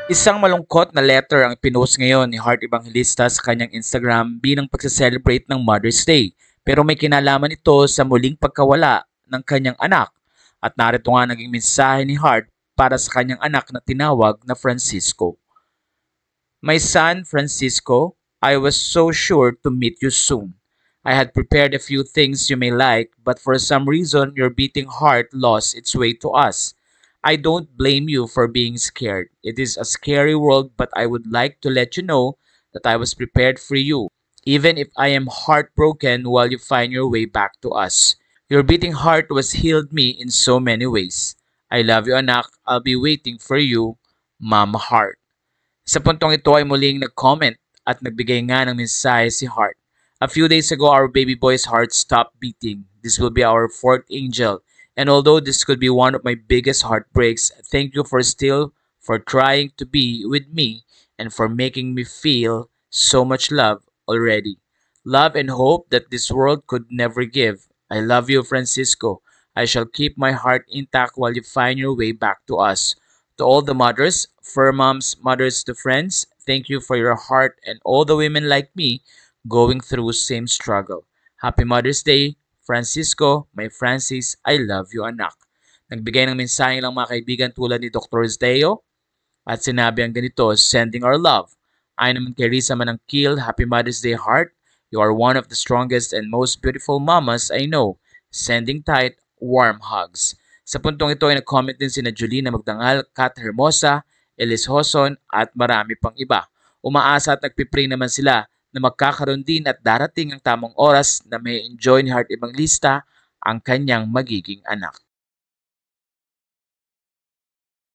Isang malungkot na letter ang pinost ngayon ni Heart Evangelista sa kanyang Instagram bilang pagse-celebrate ng Mother's Day. Pero may kinalaman ito sa muling pagkawala ng kanyang anak. At narito nga naging mensahe ni Heart para sa kanyang anak na tinawag na Francisco. My son, Francisco, I was so sure to meet you soon. I had prepared a few things you may like, but for some reason your beating heart lost its way to us. I don't blame you for being scared. It is a scary world, but I would like to let you know that I was prepared for you, even if I am heartbroken while you find your way back to us. Your beating heart was healed me in so many ways. I love you, anak. I'll be waiting for you, Mama Heart. Sa puntong ito ay muling nag-comment at nagbigay nga ng mensahe si Heart. A few days ago, our baby boy's heart stopped beating. This will be our fourth angel. And although this could be one of my biggest heartbreaks, thank you for trying to be with me and for making me feel so much love already. Love and hope that this world could never give. I love you, Francisco. I shall keep my heart intact while you find your way back to us. To all the mothers, fur moms, mothers to friends, thank you for your heart and all the women like me going through same struggle. Happy Mother's Day, Francisco, my Francis, I love you, anak. Nagbigay ng mensahe lang mga kaibigan tulad ni Dr. Zdeo at sinabi ang ganito, sending our love. Ayon naman kay Risa Manangkil, Happy Mother's Day, heart. You are one of the strongest and most beautiful mamas I know. Sending tight, warm hugs. Sa puntong ito ay nag-comment din sina Julina Magdangal, Kat Hermosa, Elis Hoson at marami pang iba. Umaasa at nagpipray naman sila na magkakaroon din at darating ang tamang oras na may enjoy ni Heart Evangelista ang kanyang magiging anak.